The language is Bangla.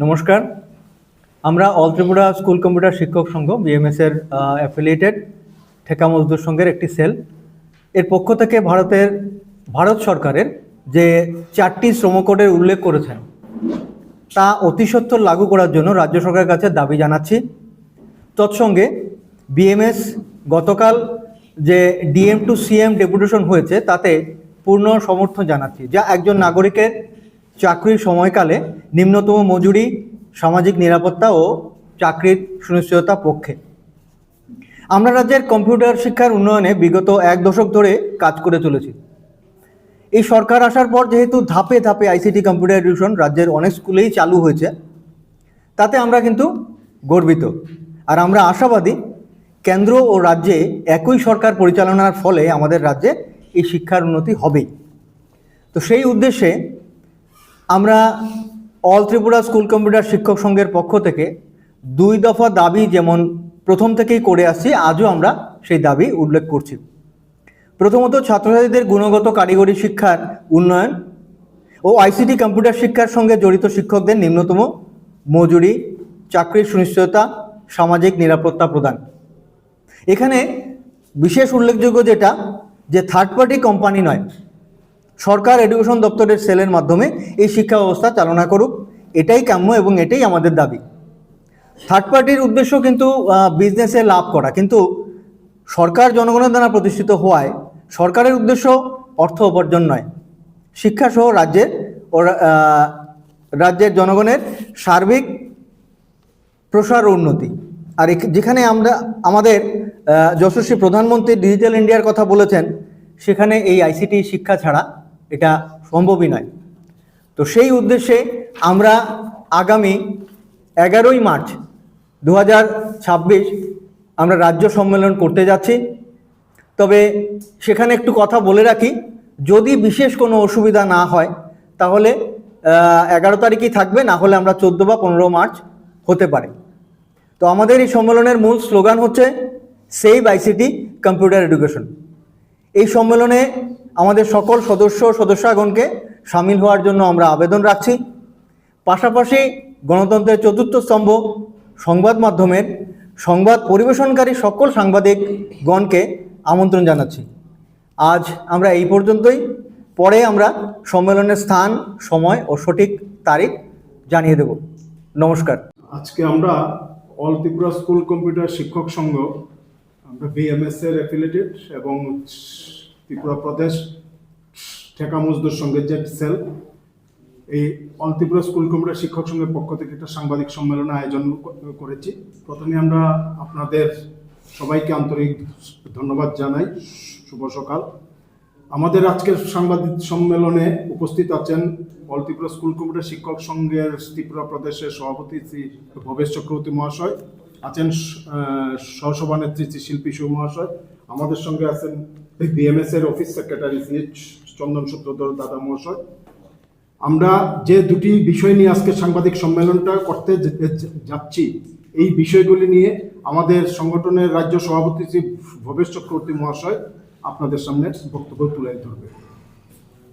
নমস্কার। আমরা অল ত্রিপুরা স্কুল কম্পিউটার শিক্ষক সংঘ বিএমএস এর অ্যাফিলিয়েটেড ঠেকা মজদুর সংঘের একটি সেল। এর পক্ষ থেকে ভারত সরকারের যে 4টি শ্রম কোডের উল্লেখ করেছেন তা অতি সত্বর লাগু করার জন্য রাজ্য সরকারের কাছে দাবি জানাচ্ছি। তৎসঙ্গে বিএমএস গতকাল যে ডিএম টু সিএম ডেপুটেশন হয়েছে তাতে পূর্ণ সমর্থন জানাচ্ছি, যা একজন নাগরিকের চাকরির সময়কালে নিম্নতম মজুরি, সামাজিক নিরাপত্তা ও চাকরির সুনিশ্চয়তা পক্ষে। আমরা রাজ্যের কম্পিউটার শিক্ষার উন্নয়নে বিগত 1 দশক ধরে কাজ করে চলেছি। এই সরকার আসার পর যেহেতু ধাপে ধাপে আইসিটি কম্পিউটার এডুকেশন রাজ্যের অনেক স্কুলেই চালু হয়েছে, তাতে আমরা কিন্তু গর্বিত। আর আমরা আশাবাদী কেন্দ্র ও রাজ্যে একই সরকার পরিচালনার ফলে আমাদের রাজ্যে এই শিক্ষার উন্নতি হবেই। তো সেই উদ্দেশ্যে আমরা অল ত্রিপুরা স্কুল কম্পিউটার শিক্ষক সংঘের পক্ষ থেকে 2 দফা দাবি যেমন প্রথম থেকেই করে আসছি, আজও আমরা সেই দাবি উল্লেখ করছি। প্রথমত, ছাত্রছাত্রীদের গুণগত কারিগরি শিক্ষার উন্নয়ন ও আইসিটি কম্পিউটার শিক্ষার সঙ্গে জড়িত শিক্ষকদের নিম্নতম মজুরি, চাকরির সুনিশ্চয়তা, সামাজিক নিরাপত্তা প্রদান। এখানে বিশেষ উল্লেখযোগ্য যেটা, যে থার্ড পার্টি কোম্পানি নয়, সরকার এডুকেশন দপ্তরের সেলের মাধ্যমে এই শিক্ষা ব্যবস্থা চালনা করুক, এটাই কাম্য এবং এটাই আমাদের দাবি। থার্ড পার্টির উদ্দেশ্য কিন্তু বিজনেসে লাভ করা, কিন্তু সরকার জনগণের দ্বারা প্রতিষ্ঠিত হওয়ায় সরকারের উদ্দেশ্য অর্থ উপার্জন নয়, শিক্ষাসহ রাজ্যের জনগণের সার্বিক প্রসার ও উন্নতি। আর যেখানে আমাদের যশস্বী প্রধানমন্ত্রী ডিজিটাল ইন্ডিয়ার কথা বলেছেন, সেখানে এই আইসিটি শিক্ষা ছাড়া এটা সম্ভবই নয়। তো সেই উদ্দেশ্যে আমরা আগামী 11ই মার্চ 2026 আমরা রাজ্য সম্মেলন করতে যাচ্ছি। তবে সেখানে একটু কথা বলে রাখি, যদি বিশেষ কোনো অসুবিধা না হয় তাহলে 11 তারিখই থাকবে, না হলে আমরা 14 বা 15 মার্চ হতে পারে। তো আমাদের এই সম্মেলনের মূল স্লোগান হচ্ছে সেভ আইসিটি কম্পিউটার এডুকেশন। এই সম্মেলনে আমাদের সকল সদস্যগণকে সামিল হওয়ার জন্য আমরা আবেদন রাখছি। পাশাপাশি গণতন্ত্রের 4র্থ স্তম্ভ সংবাদ মাধ্যমের সংবাদ পরিবেশনকারী সকল সাংবাদিকগণকে আমন্ত্রণ জানাচ্ছি। আজ আমরা এই পর্যন্তই। পরে আমরা সম্মেলনের স্থান, সময় ও সঠিক তারিখ জানিয়ে দেব। নমস্কার। আজকে আমরা অল ত্রিপুরা স্কুল কম্পিউটার শিক্ষক সংঘ, আমরা বিএমএস এর অ্যাফিলিয়েটেড এবং ত্রিপুরা প্রদেশ ঠেকা মজদুর সংঘের যে সেল, এই অল ত্রিপুরা স্কুল কম্পিউটার শিক্ষক সংঘের পক্ষ থেকে একটা সাংবাদিক সম্মেলনের আয়োজন করেছি। প্রথমে আমরা আপনাদের সবাইকে আন্তরিক ধন্যবাদ জানাই। শুভ সকাল। আমাদের আজকের সাংবাদিক সম্মেলনে উপস্থিত আছেন অল ত্রিপুরা স্কুল কম্পিউটার শিক্ষক সংঘের ত্রিপুরা প্রদেশের সভাপতি শ্রী ভবেশ চক্রবর্তী মহাশয়, আছেন সহসভানেত্রী শ্রী শিল্পী শিব মহাশয়, আমাদের সঙ্গে আছেন বিএমএস এর অফিস সেক্রেটারি শ্রী চন্দন সূত্রধর দাদা মহাশয়। আমরা যে 2টি বিষয় নিয়ে আজকে সাংবাদিক সম্মেলনটা করতে যাচ্ছি, এই বিষয়গুলি নিয়ে আমাদের সংগঠনের রাজ্য সভাপতি শ্রী ভবেশ চক্রবর্তী মহাশয় আপনাদের সামনে বক্তব্য তুলে ধরবে।